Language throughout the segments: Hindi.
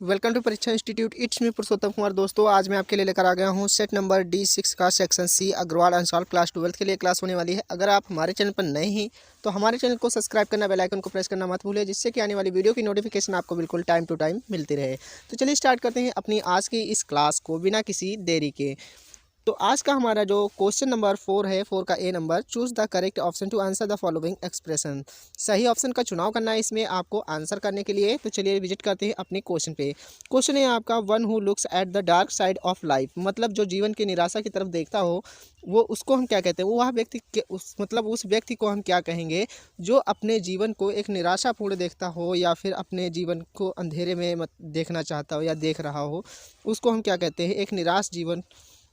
वेलकम टू परीक्षा इंस्टीट्यूट। इट्स मी पुरुषोत्तम कुमार। दोस्तों, आज मैं आपके लिए लेकर आ गया हूं सेट नंबर D6 का सेक्शन सी अग्रवाल अंशाल क्लास 12 के लिए क्लास होने वाली है। अगर आप हमारे चैनल पर नए हैं तो हमारे चैनल को सब्सक्राइब करना, बेल आइकन को प्रेस करना मत भूलिए, जिससे कि आने वाली वीडियो की नोटिफिकेशन आपको बिल्कुल टाइम टू टाइम मिलती रहे। तो चलिए स्टार्ट करते हैं अपनी आज की इस क्लास को बिना किसी देरी के। तो आज का हमारा जो क्वेश्चन नंबर 4 है, 4 का A number, choose the correct option to answer the following expression. सही ऑप्शन का चुनाव करना है इसमें आपको आंसर करने के लिए। तो चलिए विजिट करते हैं अपने क्वेश्चन पे। क्वेश्चन है आपका, one who looks at the dark side of life, मतलब जो जीवन की निराशा की तरफ देखता हो वो उसको हम क्या कहते हैं। वो वह व्यक्ति उस व्यक्ति को हम क्या कहेंगे जो अपने जीवन को एक निराशापूर्ण देखता हो या फिर अपने जीवन को अंधेरे में मत देखना चाहता हो या देख रहा हो, उसको हम क्या कहते हैं। एक निराश जीवन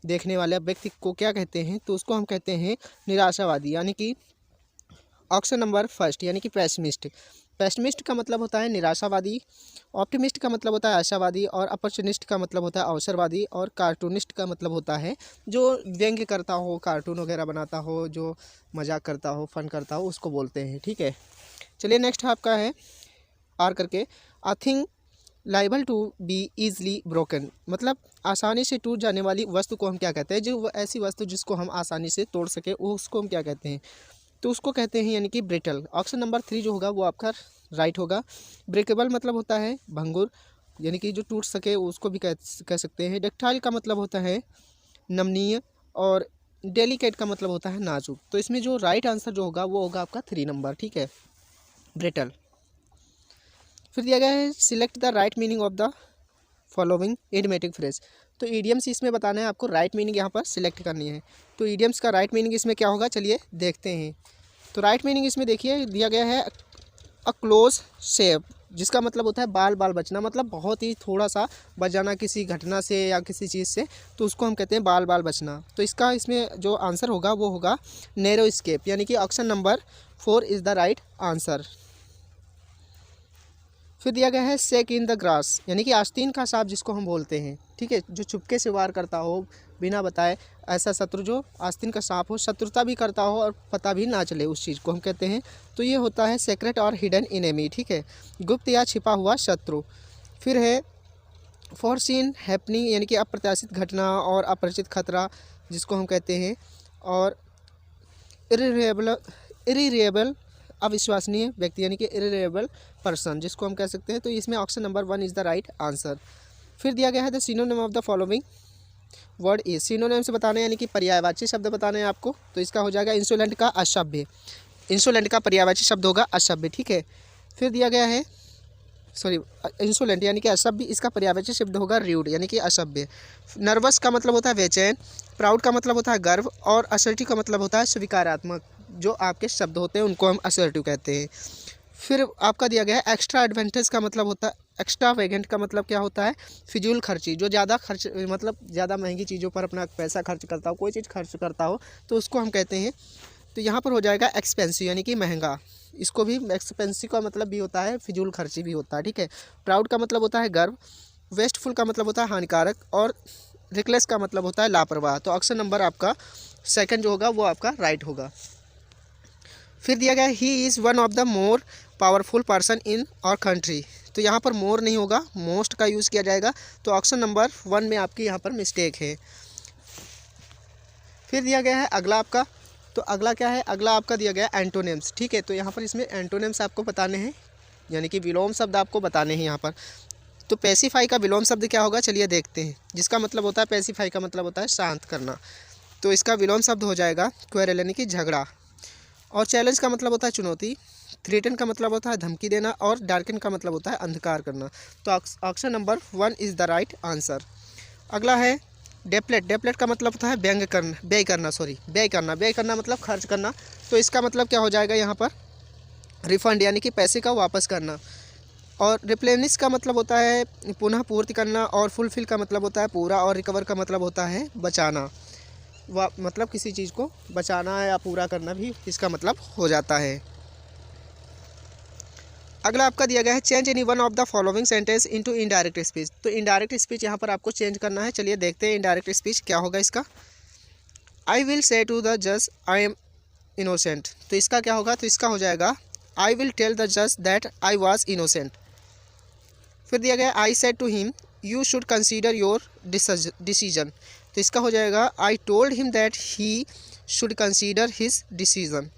देखने वाले व्यक्ति को क्या कहते हैं, तो उसको हम कहते हैं निराशावादी, यानी कि ऑप्शन नंबर फर्स्ट यानी कि पेसिमिस्ट। पेसिमिस्ट का मतलब होता है निराशावादी, ऑप्टिमिस्ट का मतलब होता है आशावादी, और अपॉर्चुनिस्ट का मतलब होता है अवसरवादी, और कार्टूनिस्ट का मतलब होता है जो व्यंग्य करता हो, कार्टून वगैरह बनाता हो, जो मजाक करता हो, फन करता हो, उसको बोलते हैं। ठीक है, चलिए नेक्स्ट आपका है आर करके, I think liable to be easily broken, मतलब आसानी से टूट जाने वाली वस्तु को हम क्या कहते हैं। जो ऐसी वस्तु जिसको हम आसानी से तोड़ सके उसको हम क्या कहते हैं, तो उसको कहते हैं यानी कि ब्रिटल। ऑप्शन नंबर 3 जो होगा वो आपका राइट होगा। ब्रेकेबल मतलब होता है भंगुर, यानी कि जो टूट सके उसको भी कह सकते हैं। डक्टाइल का मतलब होता है नमनीय, और डेलिकेट का मतलब होता है नाजुक। तो इसमें जो राइट आंसर जो होगा वो होगा आपका 3 नंबर। ठीक है, ब्रिटल। फिर दिया गया है, select the right meaning of the following idiomatic phrase. तो ईडियम्स इसमें बताना है आपको, राइट मीनिंग यहाँ पर सिलेक्ट करनी है। तो ईडियम्स का राइट मीनिंग इसमें क्या होगा, चलिए देखते हैं। तो राइट मीनिंग इसमें देखिए दिया गया है, अ क्लोज शेव, जिसका मतलब होता है बाल बाल बचना, मतलब बहुत ही थोड़ा सा बच जाना किसी घटना से या किसी चीज़ से, तो उसको हम कहते हैं बाल बाल बचना। तो इसका इसमें जो आंसर होगा वो होगा नैरो स्केप, यानी कि option number 4 is the right answer. फिर दिया गया है सेक इन द ग्रास, यानी कि आस्तीन का सांप जिसको हम बोलते हैं। ठीक है, जो चुपके से वार करता हो बिना बताए, ऐसा शत्रु जो आस्तीन का सांप हो, शत्रुता भी करता हो और पता भी ना चले उस चीज़ को हम कहते हैं। तो ये होता है सेक्रेट और हिडन इनेमी। ठीक है, गुप्त या छिपा हुआ शत्रु। फिर है फोरसीन हैपनिंग, यानी कि अप्रत्याशित घटना और अपरिचित खतरा जिसको हम कहते हैं। और इरिएबल अविश्वसनीय व्यक्ति, यानी कि इरिएबल पर्सन जिसको हम कह सकते हैं। तो इसमें option number 1 is the right answer. फिर दिया गया है the synonym of the following word is, synonym से बताना है यानी कि पर्यायवाची शब्द बताना है आपको। तो इसका हो जाएगा इंसोलेंट का असभ्य, इंसोलेंट का पर्यायवाची शब्द होगा असभ्य। ठीक है, फिर दिया गया है इंसोलेंट यानी कि असभ्य, इसका पर्यायवाची शब्द होगा र्यूड, यानी कि असभ्य। नर्वस का मतलब होता है बेचैन, प्राउड का मतलब होता है गर्व, और असर्टिव का मतलब होता है स्वीकारात्मक। जो आपके शब्द होते हैं उनको हम असर्टिव कहते हैं। फिर आपका दिया गया है एक्स्ट्रा एडवांटेज का मतलब होता है, एक्स्ट्रा वेगेंट का मतलब क्या होता है, फिजूल खर्ची, जो ज़्यादा खर्च मतलब ज़्यादा महंगी चीज़ों पर अपना पैसा खर्च करता हो, कोई चीज़ खर्च करता हो, तो उसको हम कहते हैं। तो यहाँ पर हो जाएगा एक्सपेंसिव, यानी कि महंगा। इसको भी एक्सपेंसिव का मतलब भी होता है फिजूल खर्ची भी होता है। ठीक है, प्राउड का मतलब होता है गर्व, वेस्टफुल का मतलब होता है हानिकारक, और रिकलेस का मतलब होता है लापरवाह। तो ऑप्शन नंबर आपका सेकंड जो होगा वो आपका राइट होगा। फिर दिया गया है he is one of the more powerful person in our country. तो यहाँ पर मोर नहीं होगा, मोस्ट का यूज़ किया जाएगा। तो ऑप्शन नंबर 1 में आपकी यहाँ पर मिस्टेक है। फिर दिया गया है अगला आपका, तो अगला क्या है, अगला आपका दिया गया है एंटोनिम्स। ठीक है, तो यहाँ पर इसमें एंटोनिम्स आपको बताने हैं, यानी कि विलोम शब्द आपको बताने हैं यहाँ पर। तो पेसिफाई का विलोम शब्द क्या होगा, चलिए देखते हैं। जिसका मतलब होता है पेसिफाई का मतलब होता है शांत करना। तो इसका विलोम शब्द हो जाएगा क्वेरल, यानी कि झगड़ा। और चैलेंज का मतलब होता है चुनौती, थ्रेटन का मतलब होता है धमकी देना, और डार्कन का मतलब होता है अंधकार करना। तो option number 1 is the right answer. अगला है डेप्लेट, डेप्लेट का मतलब होता है व्यय करना, व्यय करना मतलब खर्च करना। तो इसका मतलब क्या हो जाएगा यहाँ पर, रिफंड, यानी कि पैसे का वापस करना। और रिप्लेनिश का मतलब होता है पुनः पूर्ति करना, और फुलफिल का मतलब होता है पूरा, और रिकवर का मतलब होता है बचाना। मतलब किसी चीज़ को बचाना या पूरा करना भी इसका मतलब हो जाता है। अगला आपका दिया गया है change any one of the following sentence into indirect speech. तो इनडायरेक्ट स्पीच यहाँ पर आपको चेंज करना है। चलिए देखते हैं इनडायरेक्ट स्पीच क्या होगा इसका। I will say to the जज आई एम इनोसेंट। तो इसका क्या होगा, तो इसका हो जाएगा आई विल टेल द जज दैट आई वॉज इनोसेंट। फिर दिया गया I said to him you should consider your decision. तो इसका हो जाएगा I told him that he should consider his decision.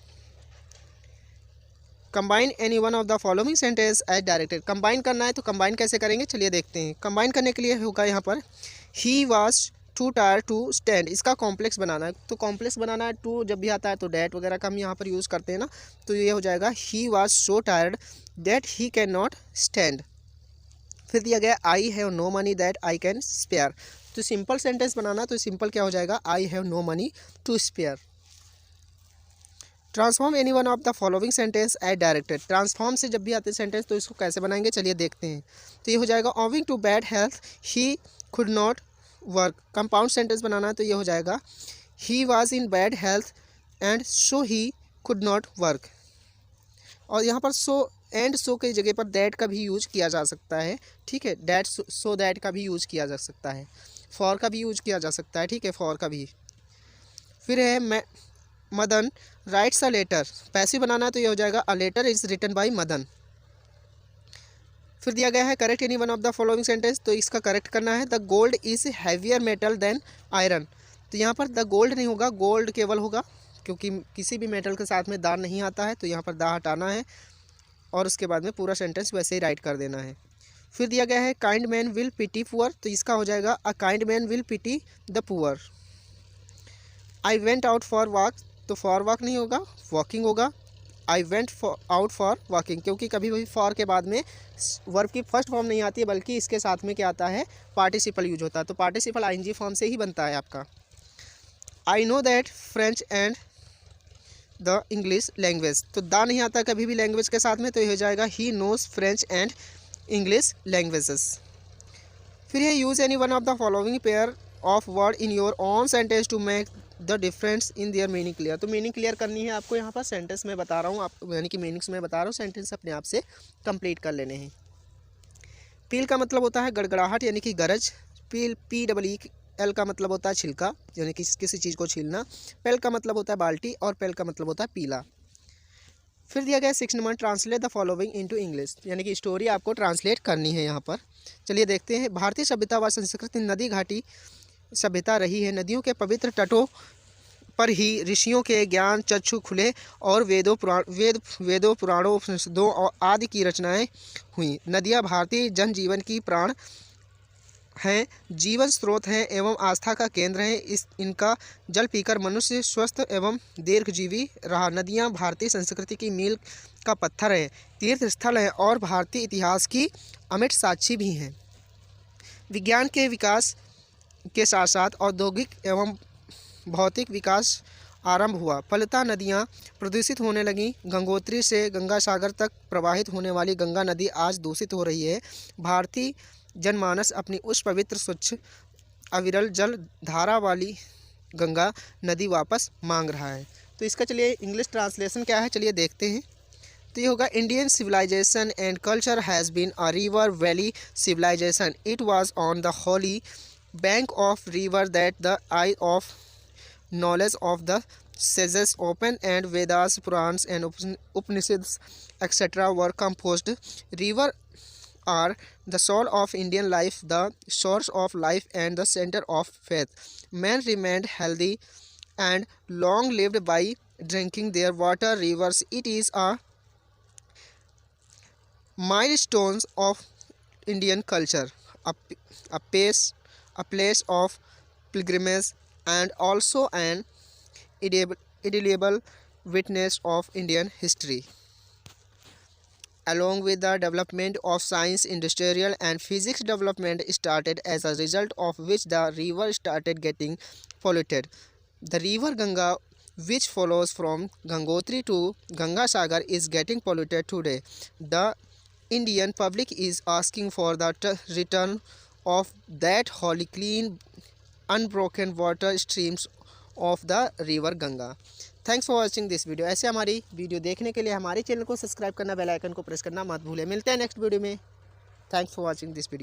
Combine any one of the following sentence as directed. Combine करना है तो कंबाइन कैसे करेंगे चलिए देखते हैं। कंबाइन करने के लिए होगा यहाँ पर he was too tired to stand. इसका कॉम्प्लेक्स बनाना है, तो कॉम्प्लेक्स बनाना है टू जब भी आता है तो डैट वगैरह का हम यहाँ पर यूज़ करते हैं ना, तो ये हो जाएगा he was so tired that he can not stand. फिर दिया गया I have no money that I can spare. तो सिंपल सेंटेंस बनाना, तो सिंपल क्या हो जाएगा I have no money to spare. Transform any one of the following sentence as directed. Transform से जब भी आते हैं सेंटेंस तो इसको कैसे बनाएंगे चलिए देखते हैं। तो ये हो जाएगा owing to bad health he could not work. Compound sentence बनाना है तो ये हो जाएगा he was in bad health and so he could not work. और यहाँ पर सो एंड सो की जगह पर दैट का भी यूज किया जा सकता है, ठीक है। दैट सो दैट का भी यूज किया जा सकता है, फॉर का भी यूज किया जा सकता है, ठीक है, फॉर का भी। फिर है Madan writes a letter. Passive बनाना है तो ये हो जाएगा a letter is written by Madan. फिर दिया गया है correct any one of the following sentence. तो इसका करेक्ट करना है the gold is heavier metal than iron. तो यहाँ पर द गोल्ड नहीं होगा, गोल्ड केवल होगा क्योंकि किसी भी मेटल के साथ में दा नहीं आता है, तो यहाँ पर दा हटाना है और उसके बाद में पूरा सेंटेंस वैसे ही राइट कर देना है। फिर दिया गया है kind man will pity poor. तो इसका हो जाएगा a kind man will pity the poor. I went out for walk. तो फॉर वॉक नहीं होगा, वॉकिंग होगा। I went out for walking, क्योंकि कभी कभी फॉर के बाद में वर्ब की फर्स्ट फॉर्म नहीं आती है बल्कि इसके साथ में क्या आता है पार्टिसिपल यूज होता है, तो पार्टिसिपल आईएनजी फॉर्म से ही बनता है आपका। I know that French and the English language. तो दा नहीं आता कभी भी लैंग्वेज के साथ में, तो ये हो जाएगा he knows French and English languages. फिर है use any one of the following pair of word in your own sentence to make the difference in their meaning clear. तो मीनिंग क्लियर करनी है आपको यहाँ पर, सेंटेंस में बता रहा हूँ आप, यानी कि मीनिंग्स में बता रहा हूँ, सेंटेंस अपने आप से कंप्लीट कर लेने हैं। पील का मतलब होता है गड़गड़ाहट यानी कि गरज। पील PEEL का मतलब होता है छिलका यानी कि किसी चीज़ को छीलना। पेल का मतलब होता है बाल्टी और पेल का मतलब होता है पीला। फिर दिया गया 6 number translate the following into English, यानी कि स्टोरी आपको ट्रांसलेट करनी है यहाँ पर। चलिए देखते हैं। भारतीय सभ्यता व संस्कृति नदी घाटी सभ्यता रही है। नदियों के पवित्र तटों पर ही ऋषियों के ज्ञान चक्षु खुले और वेदों पुराणों उपनिषदों और आदि की रचनाएं हुई। नदियाँ भारतीय जनजीवन की प्राण हैं, जीवन स्रोत हैं एवं आस्था का केंद्र हैं। इनका जल पीकर मनुष्य स्वस्थ एवं दीर्घजीवी रहा। नदियाँ भारतीय संस्कृति की मील का पत्थर है, तीर्थ स्थल है और भारतीय इतिहास की अमिट साक्षी भी हैं। विज्ञान के विकास के साथ साथ औद्योगिक एवं भौतिक विकास आरंभ हुआ। फलतः नदियाँ प्रदूषित होने लगीं। गंगोत्री से गंगा सागर तक प्रवाहित होने वाली गंगा नदी आज दूषित हो रही है। भारतीय जनमानस अपनी उस पवित्र स्वच्छ अविरल जल धारा वाली गंगा नदी वापस मांग रहा है। तो इसका चलिए इंग्लिश ट्रांसलेशन क्या है चलिए देखते हैं। तो ये होगा Indian civilisation and culture has been a river valley civilisation. It was on the holy bank of river that the eye of knowledge of the sages open and Vedas, Purans and Upanishads etc. were composed. River are the soul of Indian life, the source of life and the center of faith. Men remained healthy and long lived by drinking their water rivers. It is a milestone of Indian culture, a place of pilgrimage and also an indelible witness of Indian history. Along with the development of science, industrial and physics development started, as a result of which the river started getting polluted. The river Ganga, which follows from Gangotri to Ganga Sagar, is getting polluted today. The Indian public is asking for the return of that holy, clean, unbroken water streams of the river Ganga. Thanks for watching this video. ऐसे हमारी वीडियो देखने के लिए हमारे चैनल को सब्सक्राइब करना, बेल आइकन को प्रेस करना मत भूलें। मिलते हैं नेक्स्ट वीडियो में। Thanks for watching this video.